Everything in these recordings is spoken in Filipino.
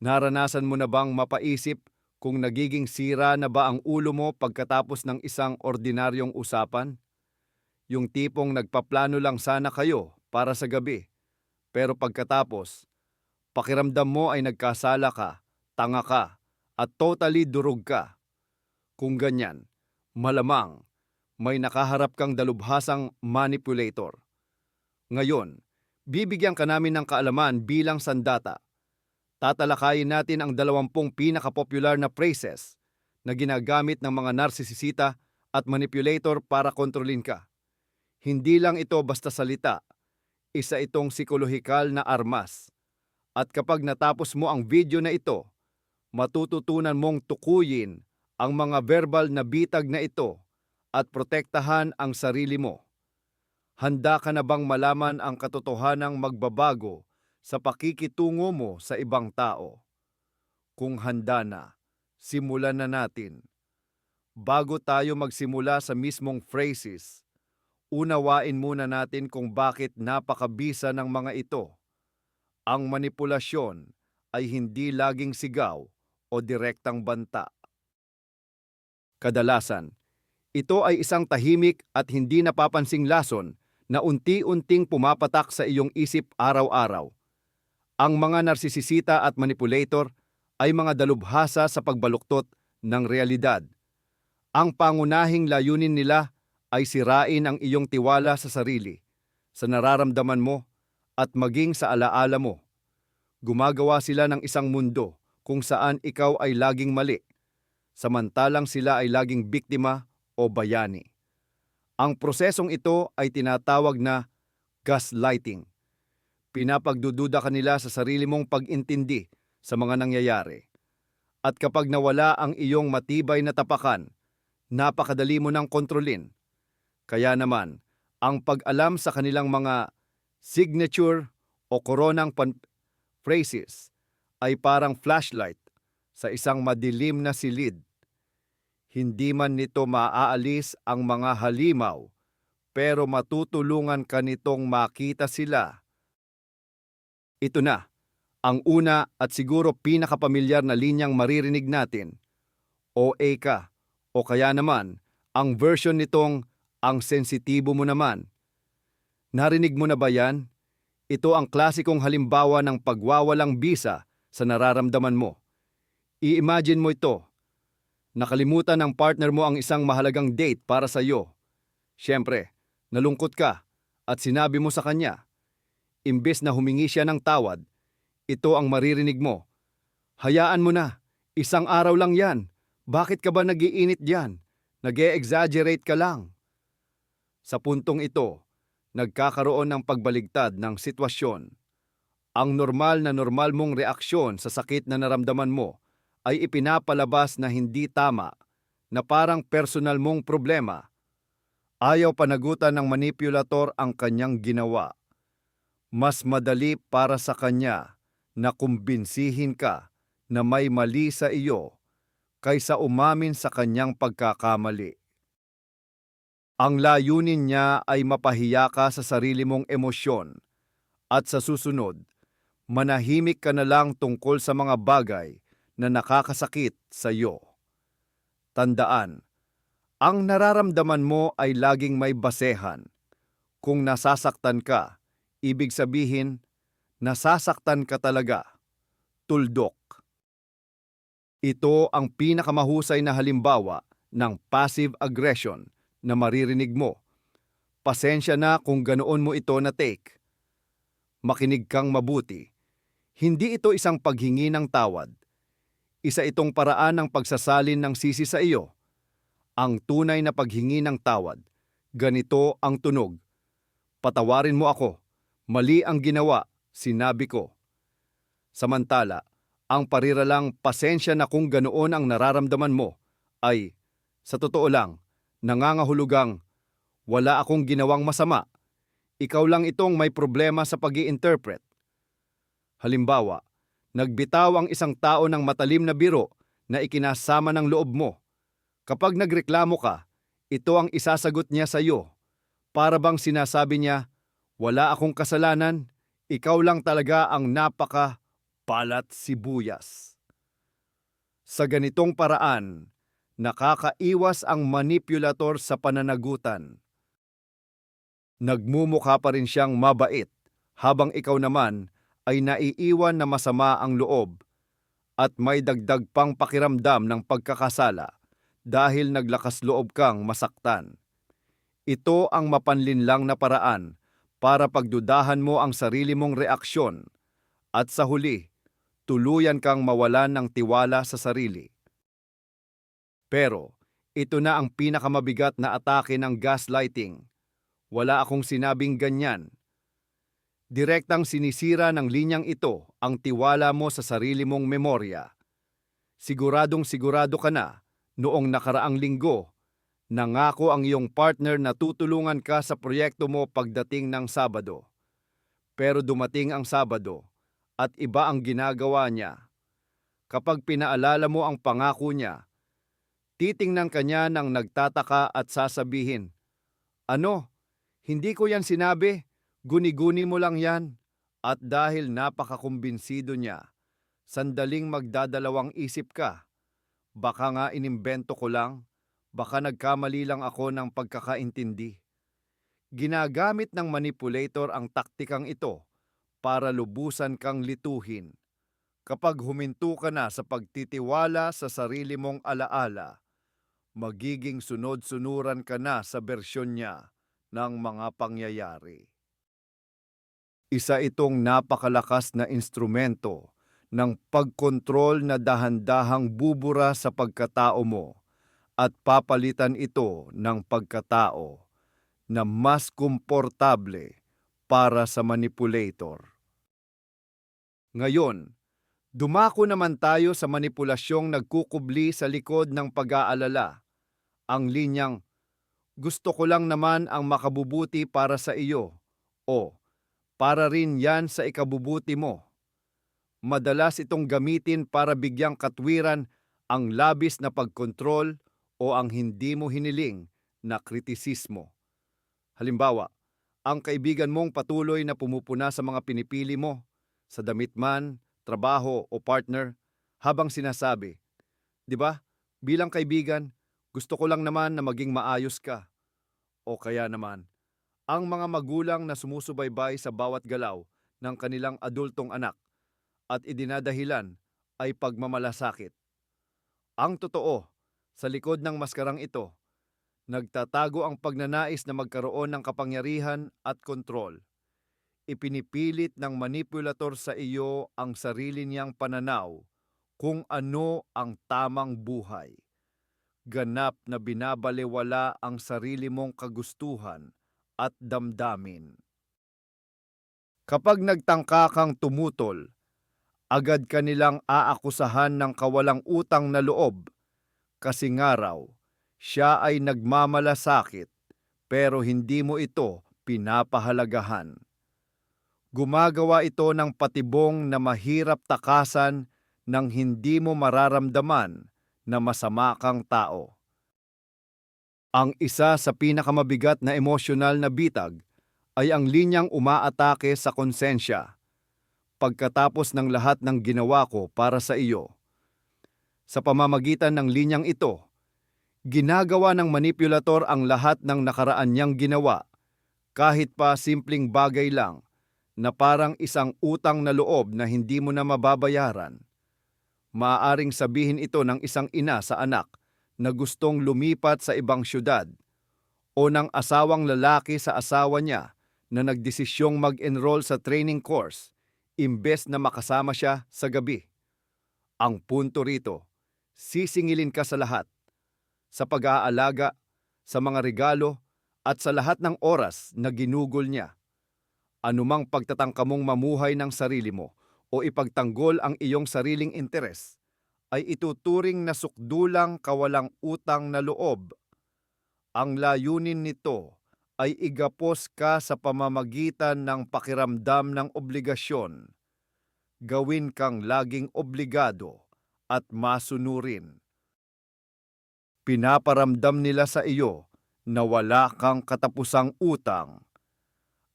Naranasan mo na bang mapaisip kung nagiging sira na ba ang ulo mo pagkatapos ng isang ordinaryong usapan? Yung tipong nagpaplano lang sana kayo para sa gabi, pero pagkatapos, pakiramdam mo ay nagkasala ka, tanga ka, at totally durog ka. Kung ganyan, malamang may nakaharap kang dalubhasang manipulator. Ngayon, bibigyan ka namin ng kaalaman bilang sandata. Tatalakayin natin ang 20 pinakapopular na phrases na ginagamit ng mga narsisisita at manipulator para kontrolin ka. Hindi lang ito basta salita, isa itong psikolohikal na armas. At kapag natapos mo ang video na ito, matututunan mong tukuyin ang mga verbal na bitag na ito at protektahan ang sarili mo. Handa ka na bang malaman ang katotohanang magbabago sa pakikitungo mo sa ibang tao? Kung handa na, simulan na natin. Bago tayo magsimula sa mismong phrases, unawain muna natin kung bakit napakabisa ng mga ito. Ang manipulasyon ay hindi laging sigaw o direktang banta. Kadalasan, ito ay isang tahimik at hindi napapansing lason na unti-unting pumapatak sa iyong isip araw-araw. Ang mga narsisisita at manipulator ay mga dalubhasa sa pagbaluktot ng realidad. Ang pangunahing layunin nila ay sirain ang iyong tiwala sa sarili, sa nararamdaman mo, at maging sa alaala mo. Gumagawa sila ng isang mundo kung saan ikaw ay laging mali, samantalang sila ay laging biktima o bayani. Ang prosesong ito ay tinatawag na gaslighting. Pinapagdududa ka nila sa sarili mong pag-intindi sa mga nangyayari. At kapag nawala ang iyong matibay na tapakan, napakadali mo nang kontrolin. Kaya naman, ang pag-alam sa kanilang mga signature o koronang phrases ay parang flashlight sa isang madilim na silid. Hindi man nito maaalis ang mga halimaw, pero matutulungan ka nitong makita sila. Ito na, ang una at siguro pinakapamilyar na linyang maririnig natin. OA ka, o kaya naman, ang version nitong ang sensitibo mo naman. Narinig mo na ba yan? Ito ang klasikong halimbawa ng pagwawalang bisa sa nararamdaman mo. I-imagine mo ito. Nakalimutan ng partner mo ang isang mahalagang date para sa iyo. Siyempre, nalungkot ka at sinabi mo sa kanya. Imbes na humingi siya ng tawad, ito ang maririnig mo. Hayaan mo na, isang araw lang yan. Bakit ka ba nag-iinit diyan? Nag-e-exaggerate ka lang. Sa puntong ito, nagkakaroon ng pagbaligtad ng sitwasyon. Ang normal mong reaksyon sa sakit na naramdaman mo ay ipinapalabas na hindi tama, na parang personal mong problema. Ayaw panagutan ng manipulator ang kanyang ginawa. Mas madali para sa kanya na kumbinsihin ka na may mali sa iyo kaysa umamin sa kanyang pagkakamali. Ang layunin niya ay mapahiya ka sa sarili mong emosyon at sa susunod, manahimik ka na lang tungkol sa mga bagay na nakakasakit sa iyo. Tandaan, ang nararamdaman mo ay laging may basehan. Kung nasasaktan ka, ibig sabihin, nasasaktan ka talaga. Tuldok. Ito ang pinakamahusay na halimbawa ng passive aggression na maririnig mo. Pasensya na kung ganoon mo ito na-take. Makinig kang mabuti. Hindi ito isang paghingi ng tawad. Isa itong paraan ng pagsasalin ng sisi sa iyo. Ang tunay na paghingi ng tawad. Ganito ang tunog. Patawarin mo ako. Mali ang ginawa, sinabi ko. Samantala, ang pariralang pasensya na kung ganoon ang nararamdaman mo ay, sa totoo lang, nangangahulugang, wala akong ginawang masama. Ikaw lang itong may problema sa pag-i-interpret. Halimbawa, nagbitaw ang isang tao ng matalim na biro na ikinasama ng loob mo. Kapag nagreklamo ka, ito ang isasagot niya sa iyo. Para bang sinasabi niya, wala akong kasalanan, ikaw lang talaga ang balat sibuyas. Sa ganitong paraan, nakakaiwas ang manipulator sa pananagutan. Nagmumukha pa rin siyang mabait, habang ikaw naman ay naiiwan na masama ang loob at may dagdag pang pakiramdam ng pagkakasala dahil naglakas loob kang masaktan. Ito ang mapanlinlang na paraan para pagdudahan mo ang sarili mong reaksyon at sa huli, tuluyan kang mawalan ng tiwala sa sarili. Pero, ito na ang pinakamabigat na atake ng gaslighting. Wala akong sinabing ganyan. Direktang sinisira ng linyang ito ang tiwala mo sa sarili mong memorya. Siguradong sigurado ka na, noong nakaraang linggo, nangako ang iyong partner na tutulungan ka sa proyekto mo pagdating ng Sabado. Pero dumating ang Sabado at iba ang ginagawa niya. Kapag pinaalala mo ang pangako niya, titingnan ka niya ng nagtataka at sasabihin, "Ano? Hindi ko yan sinabi. Guni-guni mo lang yan." At dahil napakakumbinsido niya, sandaling magdadalawang isip ka. Baka nga inimbento ko lang, baka nagkamali lang ako ng pagkakaintindi. Ginagamit ng manipulator ang taktikang ito para lubusan kang lituhin. Kapag huminto ka na sa pagtitiwala sa sarili mong alaala, magiging sunod-sunuran ka na sa bersyon niya ng mga pangyayari. Isa itong napakalakas na instrumento ng pagkontrol na dahan-dahang bubura sa pagkatao mo at papalitan ito ng pagkatao na mas komportable para sa manipulator. Ngayon, dumako naman tayo sa manipulasyong nagkukubli sa likod ng pag-aalala. Ang linyang, "Gusto ko lang naman ang makabubuti para sa iyo," o "Para rin yan sa ikabubuti mo." Madalas itong gamitin para bigyang katwiran ang labis na pagkontrol o ang hindi mo hiniling na kritisismo. Halimbawa, ang kaibigan mong patuloy na pumupuna sa mga pinipili mo, sa damit man, trabaho o partner, habang sinasabi, "Di ba, bilang kaibigan, gusto ko lang naman na maging maayos ka." O kaya naman, ang mga magulang na sumusubaybay sa bawat galaw ng kanilang adultong anak at idinadahilan ay pagmamalasakit. Ang totoo, sa likod ng maskarang ito, nagtatago ang pagnanais na magkaroon ng kapangyarihan at kontrol. Ipinipilit ng manipulator sa iyo ang sarili niyang pananaw kung ano ang tamang buhay. Ganap na binabalewala ang sarili mong kagustuhan at damdamin. Kapag nagtangka kang tumutol, agad kanilang aakusahan ng kawalang utang na loob kasi nga raw, siya ay nagmamalasakit pero hindi mo ito pinapahalagahan. Gumagawa ito ng patibong na mahirap takasan nang hindi mo mararamdaman na masama kang tao. Ang isa sa pinakamabigat na emosyonal na bitag ay ang linyang umaatake sa konsensya. Pagkatapos ng lahat ng ginawa ko para sa iyo. Sa pamamagitan ng linyang ito, ginagawa ng manipulator ang lahat ng nakaraan niyang ginawa, kahit pa simpleng bagay lang, na parang isang utang na loob na hindi mo na mababayaran. Maaaring sabihin ito ng isang ina sa anak na gustong lumipat sa ibang syudad, o ng asawang lalaki sa asawa niya na nagdesisyong mag-enroll sa training course imbes na makasama siya sa gabi. Ang punto rito, sisingilin ka sa lahat, sa pag-aalaga, sa mga regalo, at sa lahat ng oras na ginugol niya. Anumang pagtatangka mong mamuhay ng sarili mo o ipagtanggol ang iyong sariling interes, ay ituturing na sukdulang kawalang utang na loob. Ang layunin nito ay igapos ka sa pamamagitan ng pakiramdam ng obligasyon. Gawin kang laging obligado at masunurin. Pinaparamdam nila sa iyo na wala kang katapusang utang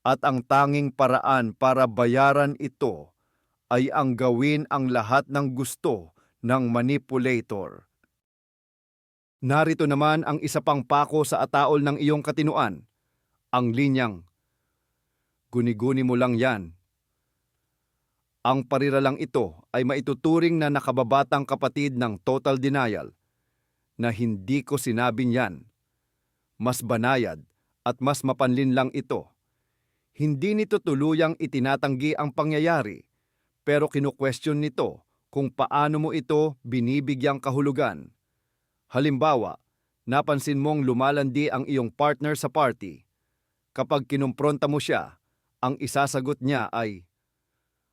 at ang tanging paraan para bayaran ito ay ang gawin ang lahat ng gusto ng manipulator. Narito naman ang isa pang pako sa ataol ng iyong katinuan, ang linyang, guni-guni mo lang yan. Ang pariralang ito ay maituturing na nakababatang kapatid ng total denial, na hindi ko sinabing yan. Mas banayad at mas mapanlin lang ito. Hindi nito tuluyang itinatanggi ang pangyayari, pero kinu-question nito kung paano mo ito binibigyang kahulugan. Halimbawa, napansin mong lumalandi ang iyong partner sa party. Kapag kinumpronta mo siya, ang isasagot niya ay,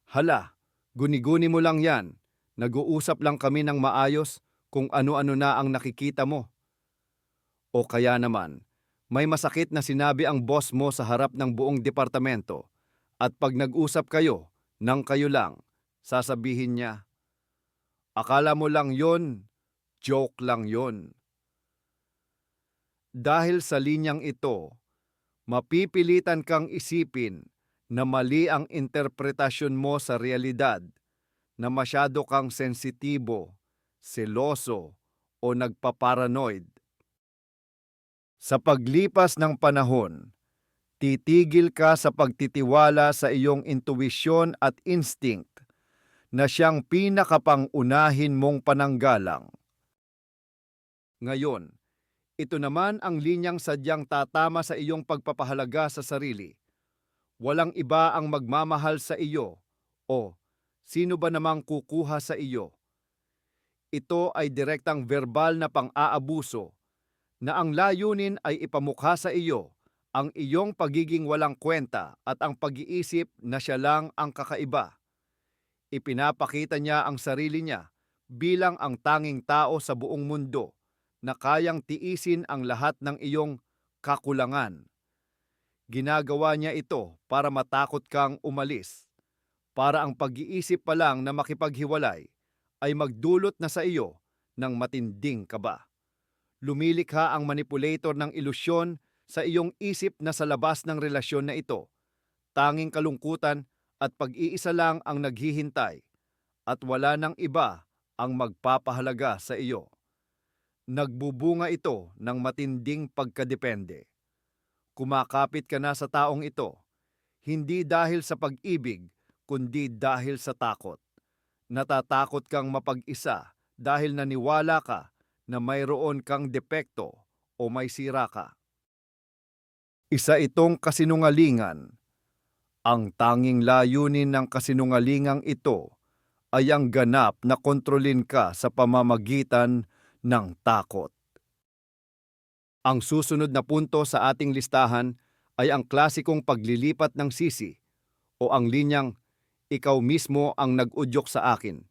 "Hala, guni-guni mo lang yan. Nag-uusap lang kami ng maayos kung ano-ano na ang nakikita mo." O kaya naman, may masakit na sinabi ang boss mo sa harap ng buong departamento at pag nag-usap kayo, nang kayo lang, sasabihin niya, "Akala mo lang yon, joke lang yon." Dahil sa linyang ito, mapipilitan kang isipin na mali ang interpretasyon mo sa realidad, na masyado kang sensitibo, seloso, o nagpaparanoid. Sa paglipas ng panahon, titigil ka sa pagtitiwala sa iyong intuwisyon at instinct na siyang pinakapangunahin mong pananggalang. Ngayon, ito naman ang linyang sadyang tatama sa iyong pagpapahalaga sa sarili. Walang iba ang magmamahal sa iyo, o sino ba namang kukuha sa iyo. Ito ay direktang verbal na pang-aabuso, na ang layunin ay ipamukha sa iyo ang iyong pagiging walang kwenta at ang pag-iisip na siya lang ang kakaiba. Ipinapakita niya ang sarili niya bilang ang tanging tao sa buong mundo na kayang tiisin ang lahat ng iyong kakulangan. Ginagawa niya ito para matakot kang umalis, para ang pag-iisip pa lang na makipaghiwalay ay magdulot na sa iyo ng matinding kaba. Lumilikha ang manipulator ng ilusyon sa iyong isip na sa labas ng relasyon na ito, tanging kalungkutan at pag-iisa lang ang naghihintay, at wala nang iba ang magpapahalaga sa iyo. Nagbubunga ito ng matinding pagkadepende. Kumakapit ka na sa taong ito, hindi dahil sa pag-ibig, kundi dahil sa takot. Natatakot kang mapag-isa dahil naniwala ka na mayroon kang depekto o may sira ka. Isa itong kasinungalingan. Ang tanging layunin ng kasinungalingang ito ay ang ganap na kontrolin ka sa pamamagitan ng takot. Ang susunod na punto sa ating listahan ay ang klasikong paglilipat ng sisi o ang linyang, "Ikaw mismo ang nag-udyok sa akin."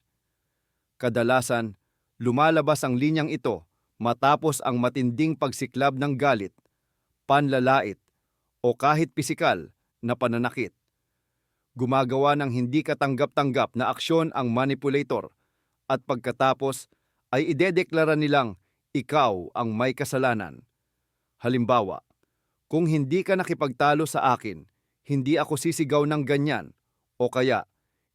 Kadalasan, lumalabas ang linyang ito matapos ang matinding pagsiklab ng galit, panlalait, o kahit pisikal na pananakit. Gumagawa ng hindi katanggap-tanggap na aksyon ang manipulator at pagkatapos ay idedeklara nilang ikaw ang may kasalanan. Halimbawa, kung hindi ka nakipagtalo sa akin, hindi ako sisigaw ng ganyan, o kaya,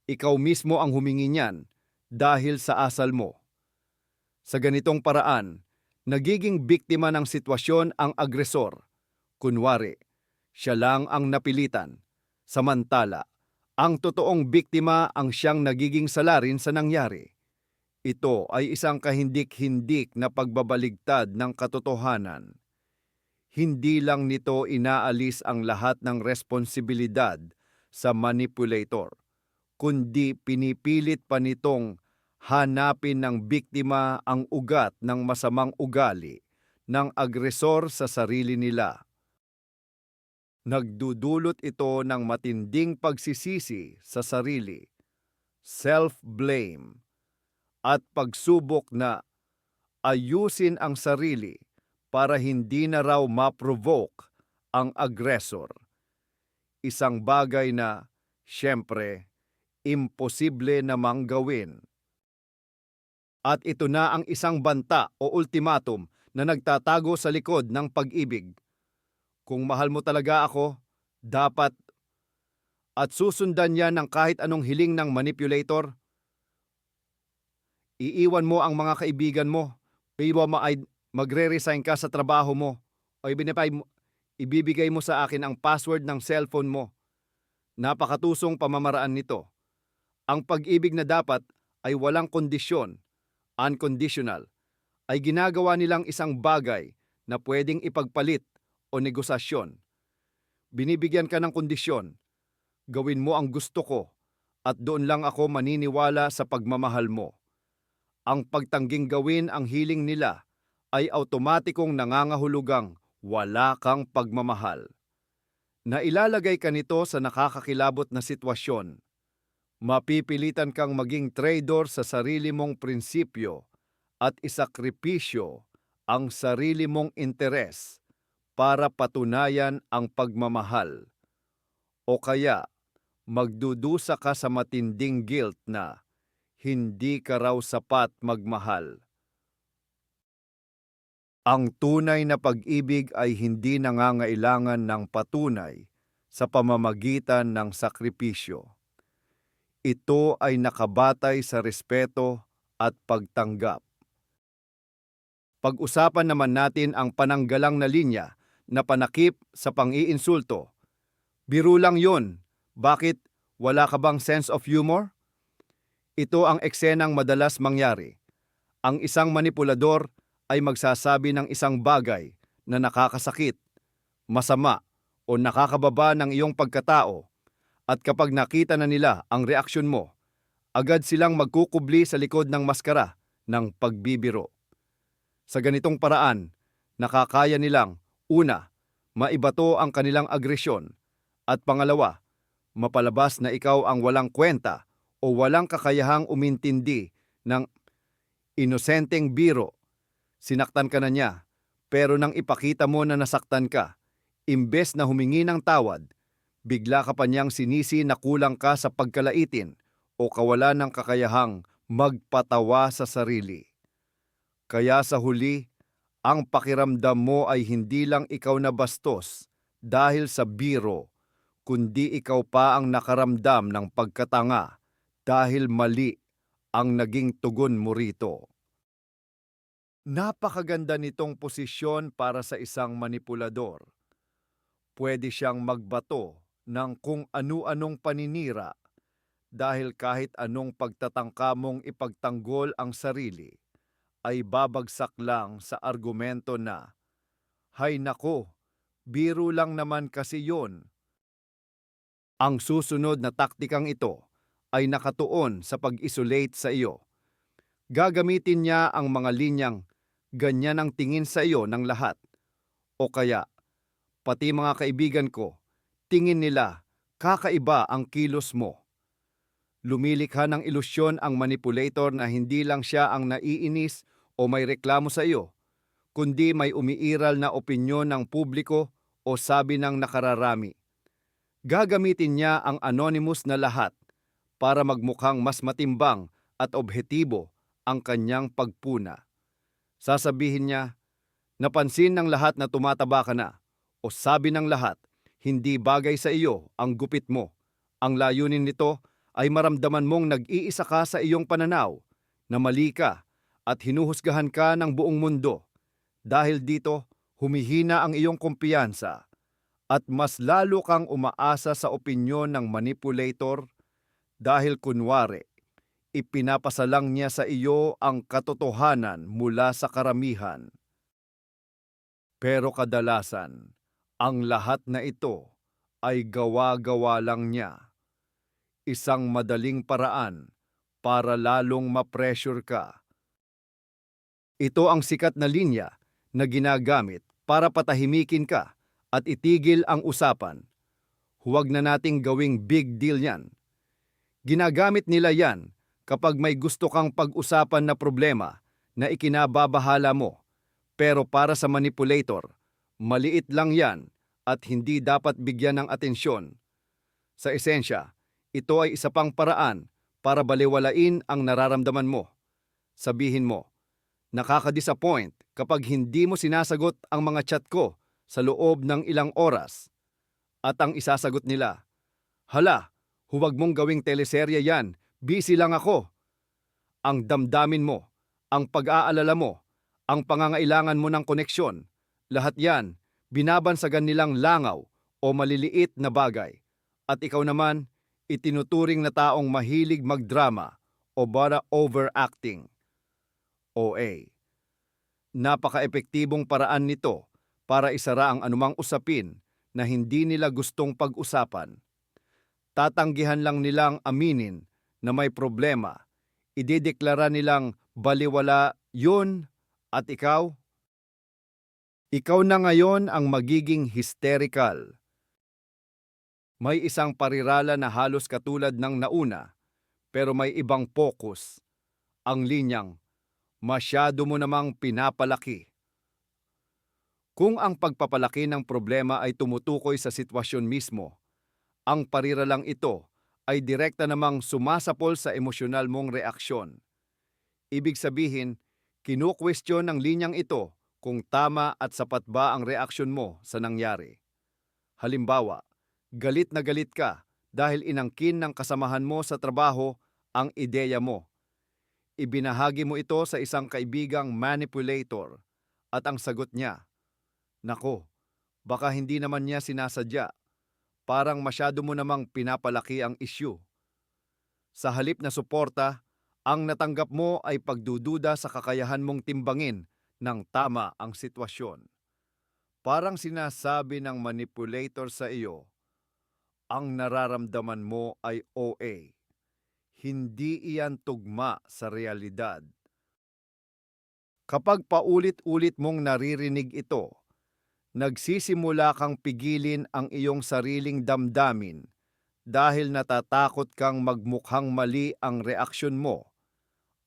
ikaw mismo ang humingi niyan dahil sa asal mo. Sa ganitong paraan, nagiging biktima ng sitwasyon ang agresor. Kunwari, siya lang ang napilitan, samantala, ang totoong biktima ang siyang nagiging salarin sa nangyari. Ito ay isang kahindik-hindik na pagbabaligtad ng katotohanan. Hindi lang nito inaalis ang lahat ng responsibilidad sa manipulator, kundi pinipilit pa nitong hanapin ng biktima ang ugat ng masamang ugali ng agresor sa sarili nila. Nagdudulot ito ng matinding pagsisisi sa sarili, self-blame, at pagsubok na ayusin ang sarili para hindi na raw ma-provoke ang agresor. Isang bagay na, siyempre, imposible namang gawin. At ito na ang isang banta o ultimatum na nagtatago sa likod ng pag-ibig. Kung mahal mo talaga ako, dapat at susundan niya ng kahit anong hiling ng manipulator. Iiwan mo ang mga kaibigan mo, ay magre-resign ka sa trabaho mo, o ibibigay mo sa akin ang password ng cellphone mo. Napakatusong pamamaraan nito. Ang pag-ibig na dapat ay walang kondisyon, unconditional, ay ginagawa nilang isang bagay na pwedeng ipagpalit o negosasyon. Binibigyan ka ng kondisyon, gawin mo ang gusto ko at doon lang ako maniniwala sa pagmamahal mo. Ang pagtangging gawin ang hiling nila ay automatikong nangangahulugang wala kang pagmamahal. Nailalagay ka nito sa nakakakilabot na sitwasyon. Mapipilitan kang maging traidor sa sarili mong prinsipyo at isakripisyo ang sarili mong interes para patunayan ang pagmamahal. O kaya, magdudusa ka sa matinding guilt na hindi ka raw sapat magmahal. Ang tunay na pag-ibig ay hindi nangangailangan ng patunay sa pamamagitan ng sakripisyo. Ito ay nakabatay sa respeto at pagtanggap. Pag-usapan naman natin ang pananggalang na linya na panakip sa pang-iinsulto. Biro lang yun. Bakit? Wala ka bang sense of humor? Ito ang eksenang madalas mangyari. Ang isang manipulador ay magsasabi ng isang bagay na nakakasakit, masama, o nakakababa ng iyong pagkatao, at kapag nakita na nila ang reaksyon mo, agad silang magkukubli sa likod ng maskara ng pagbibiro. Sa ganitong paraan, nakakaya nilang, una, maibato ang kanilang agresyon, at pangalawa, mapalabas na ikaw ang walang kwenta o walang kakayahang umintindi ng inosenteng biro. Sinaktan ka na niya, pero nang ipakita mo na nasaktan ka, imbes na humingi ng tawad, bigla ka pa niyang sinisi na kulang ka sa pagkalaitin o kawalan ng kakayahang magpatawa sa sarili. Kaya sa huli, ang pakiramdam mo ay hindi lang ikaw na bastos dahil sa biro, kundi ikaw pa ang nakaramdam ng pagkatanga dahil mali ang naging tugon mo rito. Napakaganda nitong posisyon para sa isang manipulador. Pwede siyang magbato ng kung anu-anong paninira dahil kahit anong pagtatangka mong ipagtanggol ang sarili ay babagsak lang sa argumento na, "Hay nako, biro lang naman kasi yon." Ang susunod na taktikang ito ay nakatuon sa pag-isolate sa iyo. Gagamitin niya ang mga linyang ganyan ang tingin sa iyo ng lahat. O kaya, pati mga kaibigan ko, tingin nila kakaiba ang kilos mo. Lumilikha ng ilusyon ang manipulator na hindi lang siya ang naiinis o may reklamo sa iyo, kundi may umiiral na opinyon ng publiko o sabi ng nakararami. Gagamitin niya ang anonymous na lahat para magmukhang mas matimbang at objektibo ang kanyang pagpuna. Sasabihin niya, napansin ng lahat na tumataba ka na, o sabi ng lahat, hindi bagay sa iyo ang gupit mo. Ang layunin nito ay maramdaman mong nag-iisa ka sa iyong pananaw, na mali ka at hinuhusgahan ka ng buong mundo. Dahil dito, humihina ang iyong kumpiyansa at mas lalo kang umaasa sa opinyon ng manipulator dahil kunwari, ipinapasalang niya sa iyo ang katotohanan mula sa karamihan. Pero kadalasan, ang lahat na ito ay gawa-gawa lang niya. Isang madaling paraan para lalong ma-pressure ka. Ito ang sikat na linya na ginagamit para patahimikin ka at itigil ang usapan. Huwag na nating gawing big deal yan. Ginagamit nila yan kapag may gusto kang pag-usapan na problema na ikinababahala mo, pero para sa manipulator, maliit lang yan at hindi dapat bigyan ng atensyon. Sa esensya, ito ay isa pang paraan para balewalain ang nararamdaman mo. Sabihin mo, nakaka-disappoint kapag hindi mo sinasagot ang mga chat ko sa loob ng ilang oras. At ang isasagot nila, Hala, huwag mong gawing teleserye yan, busy lang ako. Ang damdamin mo, ang pag-aalala mo, ang pangangailangan mo ng koneksyon, lahat yan, binabansagan nilang langaw o maliliit na bagay. At ikaw naman, itinuturing na taong mahilig magdrama o bara overacting. OA. Napaka-epektibong paraan nito para isara ang anumang usapin na hindi nila gustong pag-usapan. Tatanggihan lang nilang aminin na may problema. Idedeklara nilang baliwala yun at ikaw na ngayon ang magiging hysterical. May isang parirala na halos katulad ng nauna, pero may ibang focus. Ang linyang, masyado mo namang pinapalaki. Kung ang pagpapalaki ng problema ay tumutukoy sa sitwasyon mismo, ang pariralang ito ay direkta namang sumasapol sa emosyonal mong reaksyon. Ibig sabihin, kinukwestiyon ng linyang ito kung tama at sapat ba ang reaksyon mo sa nangyari. Halimbawa, galit na galit ka dahil inangkin ng kasamahan mo sa trabaho ang ideya mo. Ibinahagi mo ito sa isang kaibigang manipulator at ang sagot niya, "Nako, baka hindi naman niya sinasadya. Parang masyado mo namang pinapalaki ang issue." Sa halip na suporta, ang natanggap mo ay pagdududa sa kakayahan mong timbangin ng tama ang sitwasyon. Parang sinasabi ng manipulator sa iyo, ang nararamdaman mo ay OA. Hindi iyan tugma sa realidad. Kapag paulit-ulit mong naririnig ito, nagsisimula kang pigilin ang iyong sariling damdamin dahil natatakot kang magmukhang mali ang reaksyon mo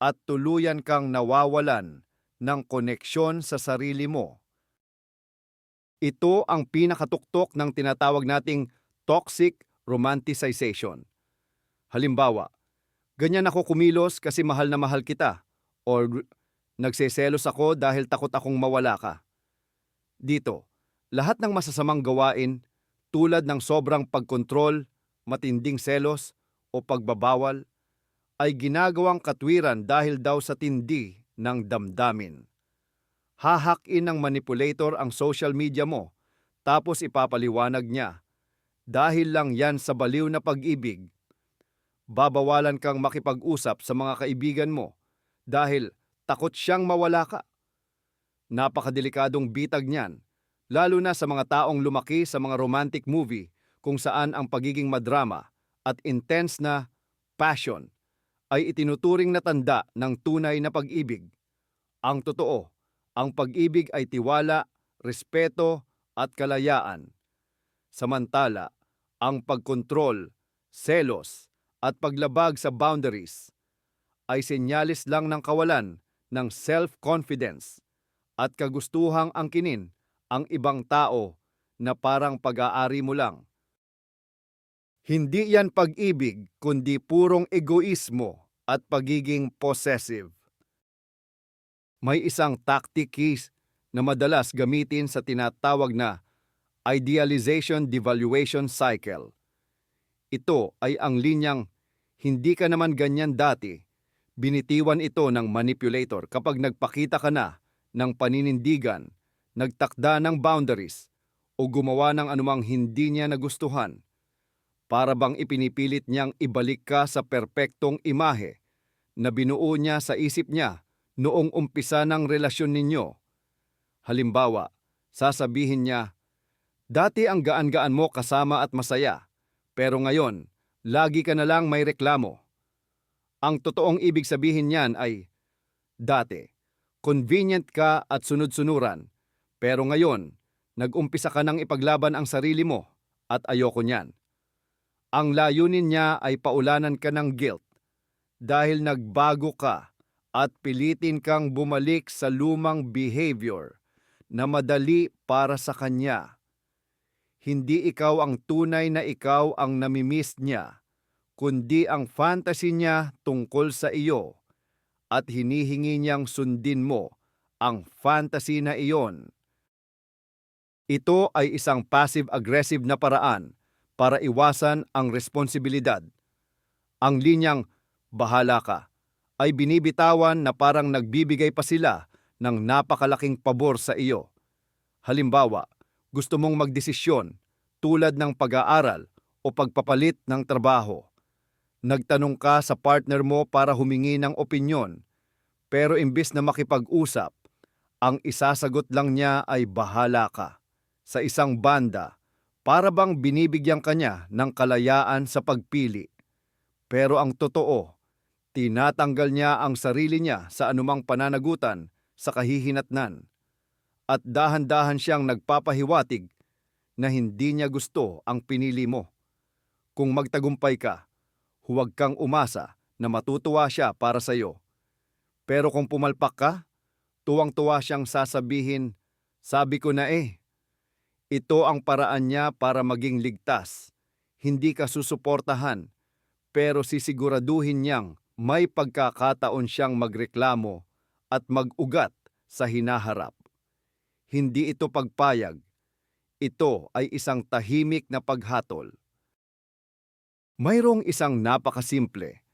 at tuluyan kang nawawalan ng koneksyon sa sarili mo. Ito ang pinakatuktok ng tinatawag nating toxic romanticization. Halimbawa, ganyan ako kumilos kasi mahal na mahal kita, or nagseselos ako dahil takot akong mawala ka. Dito, lahat ng masasamang gawain tulad ng sobrang pagkontrol, matinding selos o pagbabawal ay ginagawang katwiran dahil daw sa tindi ng damdamin. Hahakin ng manipulator ang social media mo tapos ipapaliwanag niya, dahil lang yan sa baliw na pag-ibig. Babawalan kang makipag-usap sa mga kaibigan mo dahil takot siyang mawala ka. Napakadelikadong bitag niyan, lalo na sa mga taong lumaki sa mga romantic movie kung saan ang pagiging madrama at intense na passion ay itinuturing na tanda ng tunay na pag-ibig. Ang totoo, ang pag-ibig ay tiwala, respeto at kalayaan. Samantala, ang pagkontrol, selos at paglabag sa boundaries ay senyales lang ng kawalan ng self-confidence at kagustuhang angkinin ang ibang tao na parang pag-aari mo lang. Hindi yan pag-ibig kundi purong egoismo at pagiging possessive. May isang tactics na madalas gamitin sa tinatawag na idealization devaluation cycle. Ito ay ang linyang, hindi ka naman ganyan dati. Binitiwan ito ng manipulator kapag nagpakita ka na ng paninindigan, nagtakda ng boundaries, o gumawa ng anumang hindi niya nagustuhan. Para bang ipinipilit niyang ibalik ka sa perpektong imahe na binuo niya sa isip niya noong umpisa ng relasyon ninyo. Halimbawa, sasabihin niya, dati ang gaan-gaan mo kasama at masaya, pero ngayon, lagi ka na lang may reklamo. Ang totoong ibig sabihin niyan ay, dati, convenient ka at sunod-sunuran, pero ngayon, nag-umpisa ka nang ipaglaban ang sarili mo at ayoko niyan. Ang layunin niya ay paulanan ka ng guilt dahil nagbago ka at pilitin kang bumalik sa lumang behavior na madali para sa kanya. Hindi ikaw ang tunay na ikaw ang namimiss niya, kundi ang fantasy niya tungkol sa iyo at hinihingi niyang sundin mo ang fantasy na iyon. Ito ay isang passive-aggressive na paraan para iwasan ang responsibilidad. Ang linyang "bahala ka" ay binibitawan na parang nagbibigay pa sila ng napakalaking pabor sa iyo. Halimbawa, gusto mong magdesisyon tulad ng pag-aaral o pagpapalit ng trabaho. Nagtanong ka sa partner mo para humingi ng opinyon, pero imbis na makipag-usap, ang isasagot lang niya ay "bahala ka." Sa isang banda, para bang binibigyan ka niya ng kalayaan sa pagpili. Pero ang totoo, tinatanggal niya ang sarili niya sa anumang pananagutan sa kahihinatnan. At dahan-dahan siyang nagpapahiwatig na hindi niya gusto ang pinili mo. Kung magtagumpay ka, huwag kang umasa na matutuwa siya para sa iyo. Pero kung pumalpak ka, tuwang-tuwa siyang sasabihin, "Sabi ko na eh." Ito ang paraan niya para maging ligtas. Hindi ka susuportahan, pero sisiguraduhin niyang may pagkakataon siyang magreklamo at mag-ugat sa hinaharap. Hindi ito pagpayag. Ito ay isang tahimik na paghatol. Mayroong isang napakasimple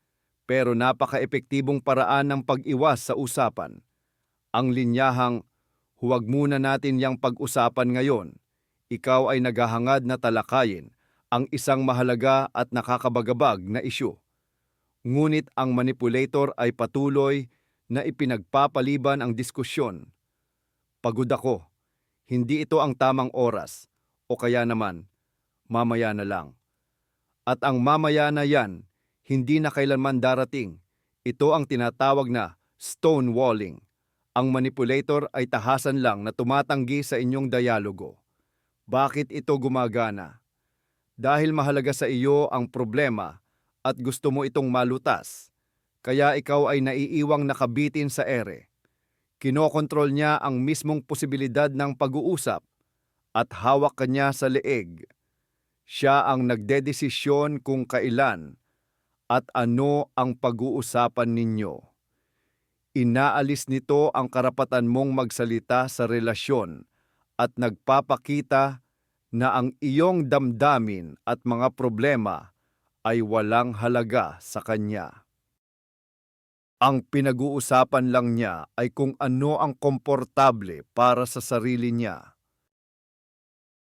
pero napaka-epektibong paraan ng pag-iwas sa usapan. Ang linyahang, "Huwag muna natin yang pag-usapan ngayon." Ikaw ay naghahangad na talakayin ang isang mahalaga at nakakabagabag na isyu. Ngunit ang manipulator ay patuloy na ipinagpapaliban ang diskusyon. "Pagod ako. Hindi ito ang tamang oras." O kaya naman, "Mamaya na lang." At ang mamaya na yan, hindi na kailanman darating. Ito ang tinatawag na stonewalling. Ang manipulator ay tahasan lang na tumatanggi sa inyong dialogo. Bakit ito gumagana? Dahil mahalaga sa iyo ang problema at gusto mo itong malutas, kaya ikaw ay naiiwang nakabitin sa ere. Kinokontrol niya ang mismong posibilidad ng pag-uusap at hawak kanya sa leeg. Siya ang nagdedesisyon kung kailan at ano ang pag-uusapan ninyo. Inaalis nito ang karapatan mong magsalita sa relasyon at nagpapakita na ang iyong damdamin at mga problema ay walang halaga sa kanya. Ang pinag-uusapan lang niya ay kung ano ang komportable para sa sarili niya.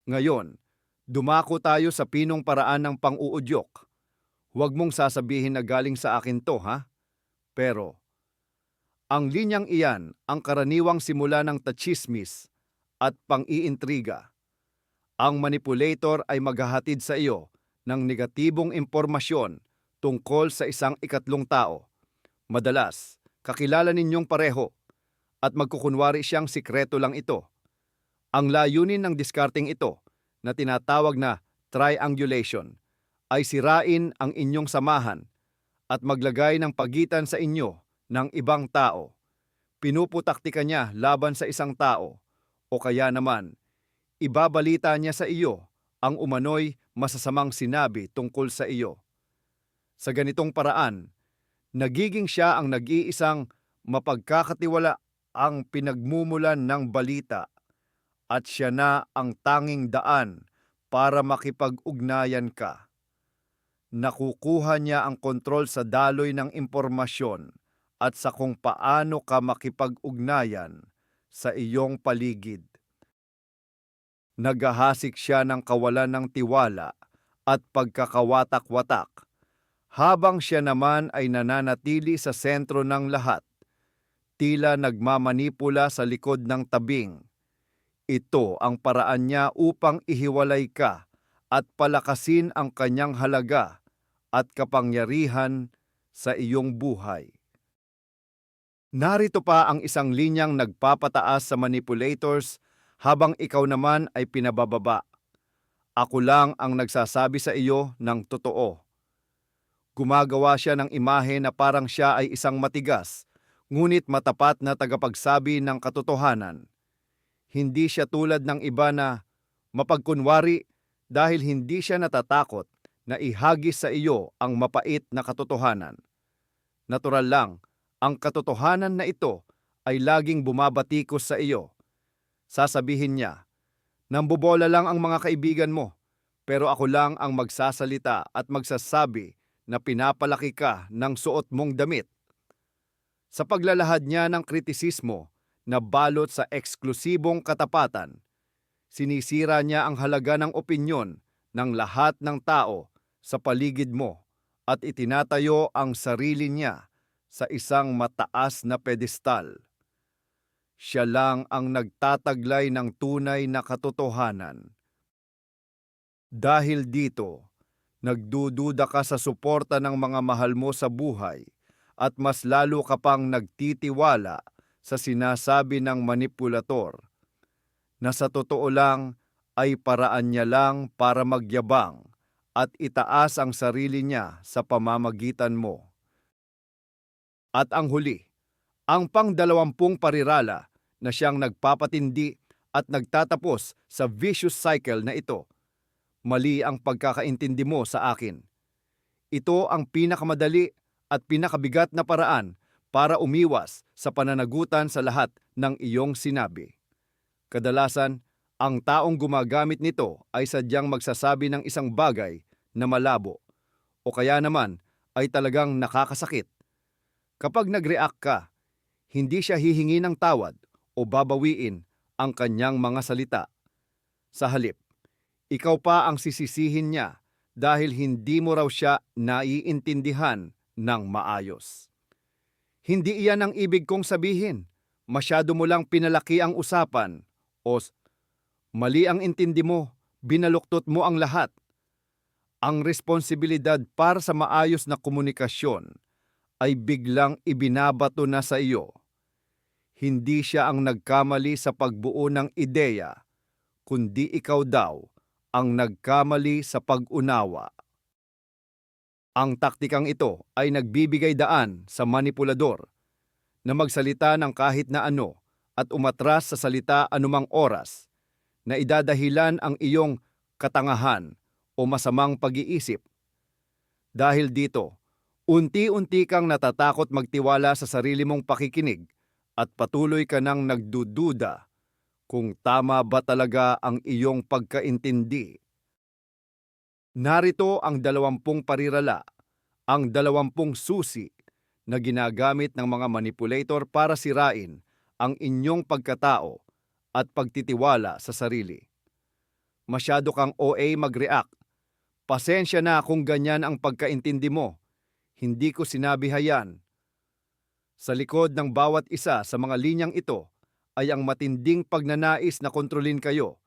Ngayon, dumako tayo sa pinong paraan ng pang-uudyok. Huwag mong sasabihin na galing sa akin to, ha? Pero, ang linyang iyan ang karaniwang simula ng tachismis at pang-iintriga. Ang manipulator ay maghahatid sa iyo ng negatibong impormasyon tungkol sa isang ikatlong tao. Madalas, kakilala ninyong pareho at magkukunwari siyang sikreto lang ito. Ang layunin ng diskarting ito, na tinatawag na triangulation, ay sirain ang inyong samahan at maglagay ng pagitan sa inyo ng ibang tao. Pinuputaktika niya laban sa isang tao o kaya naman, ibabalita niya sa iyo ang umano'y masasamang sinabi tungkol sa iyo. Sa ganitong paraan, nagiging siya ang nag-iisang mapagkakatiwala ang pinagmumulan ng balita at siya na ang tanging daan para makipag-ugnayan ka. Nakukuha niya ang kontrol sa daloy ng impormasyon at sa kung paano ka makipag-ugnayan sa iyong paligid. Naghahasik siya ng kawalan ng tiwala at pagkakawatak-watak, habang siya naman ay nananatili sa sentro ng lahat, tila nagmamanipula sa likod ng tabing. Ito ang paraan niya upang ihiwalay ka at palakasin ang kanyang halaga at kapangyarihan sa iyong buhay. Narito pa ang isang linyang nagpapataas sa manipulators habang ikaw naman ay pinabababa. Ako lang ang nagsasabi sa iyo ng totoo. Gumagawa siya ng imahe na parang siya ay isang matigas, ngunit matapat na tagapagsabi ng katotohanan. Hindi siya tulad ng iba na mapagkunwari dahil hindi siya natatakot na ihagis sa iyo ang mapait na katotohanan. Natural lang, ang katotohanan na ito ay laging bumabatikos sa iyo. Sasabihin niya, "Nambobola lang ang mga kaibigan mo, pero ako lang ang magsasalita at magsasabi na pinapalaki ka ng suot mong damit. Sa paglalahad niya ng kritisismo na balot sa eksklusibong katapatan, sinisira niya ang halaga ng opinyon ng lahat ng tao sa paligid mo at itinatayo ang sarili niya sa isang mataas na pedestal. Siya lang ang nagtataglay ng tunay na katotohanan. Dahil dito, nagdududa ka sa suporta ng mga mahal mo sa buhay at mas lalo ka pang nagtitiwala sa sinasabi ng manipulator na sa totoo lang ay paraan niya lang para magyabang at itaas ang sarili niya sa pamamagitan mo. At ang huli, ang pang-20 parirala na siyang nagpapatindi at nagtatapos sa vicious cycle na ito. Mali ang pagkakaintindi mo sa akin. Ito ang pinakamadali at pinakabigat na paraan para umiwas sa pananagutan sa lahat ng iyong sinabi. Kadalasan, ang taong gumagamit nito ay sadyang magsasabi ng isang bagay na malabo o kaya naman ay talagang nakakasakit. Kapag nag-react ka, hindi siya hihingi ng tawad o babawiin ang kanyang mga salita. Sa halip, ikaw pa ang sisisihin niya dahil hindi mo raw siya naiintindihan ng maayos. Hindi iyan ang ibig kong sabihin. Masyado mo lang pinalaki ang usapan o mali ang intindi mo, binaluktot mo ang lahat. Ang responsibilidad para sa maayos na komunikasyon ay biglang ibinabato na sa iyo. Hindi siya ang nagkamali sa pagbuo ng ideya, kundi ikaw daw ang nagkamali sa pag-unawa. Ang taktikang ito ay nagbibigay daan sa manipulador na magsalita ng kahit na ano at umatras sa salita anumang oras na idadahilan ang iyong katangahan o masamang pag-iisip. Dahil dito, unti-unti kang natatakot magtiwala sa sarili mong pakikinig at patuloy ka nang nagdududa kung tama ba talaga ang iyong pagkaintindi. Narito ang 20 parirala, ang 20 susi na ginagamit ng mga manipulator para sirain ang inyong pagkatao at pagtitiwala sa sarili. Masyado kang OA mag-react. Pasensya na kung ganyan ang pagkaintindi mo. Hindi ko sinabi hayan. Sa likod ng bawat isa sa mga linyang ito ay ang matinding pagnanais na kontrolin kayo,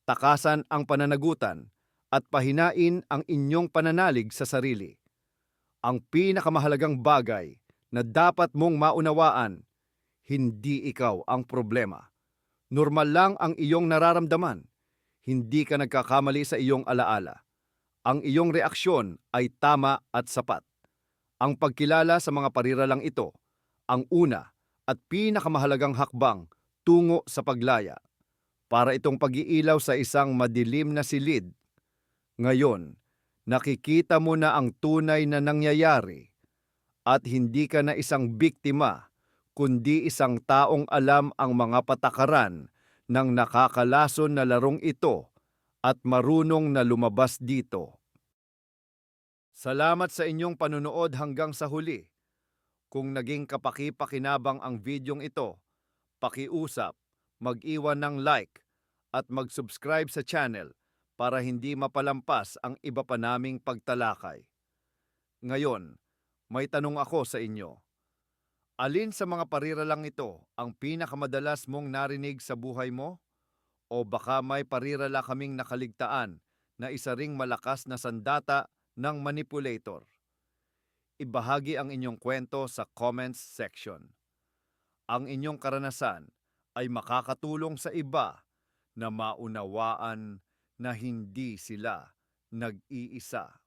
takasan ang pananagutan, at pahinain ang inyong pananalig sa sarili. Ang pinakamahalagang bagay na dapat mong maunawaan, hindi ikaw ang problema. Normal lang ang iyong nararamdaman. Hindi ka nagkakamali sa iyong alaala. Ang iyong reaksyon ay tama at sapat. Ang pagkilala sa mga pariralang ito, ang una at pinakamahalagang hakbang tungo sa paglaya, para itong pag-iilaw sa isang madilim na silid. Ngayon, nakikita mo na ang tunay na nangyayari at hindi ka na isang biktima, kundi isang taong alam ang mga patakaran ng nakakalason na larong ito at marunong na lumabas dito. Salamat sa inyong panunood hanggang sa huli. Kung naging kapaki-pakinabang ang videong ito, pakiusap, mag-iwan ng like at mag-subscribe sa channel para hindi mapalampas ang iba pa naming pagtalakay. Ngayon, may tanong ako sa inyo. Alin sa mga pariralang ito ang pinakamadalas mong narinig sa buhay mo? O baka may parirala kaming nakaligtaan na isa ring malakas na sandata ng manipulator? Ibahagi ang inyong kwento sa comments section. Ang inyong karanasan ay makakatulong sa iba na maunawaan na hindi sila nag-iisa.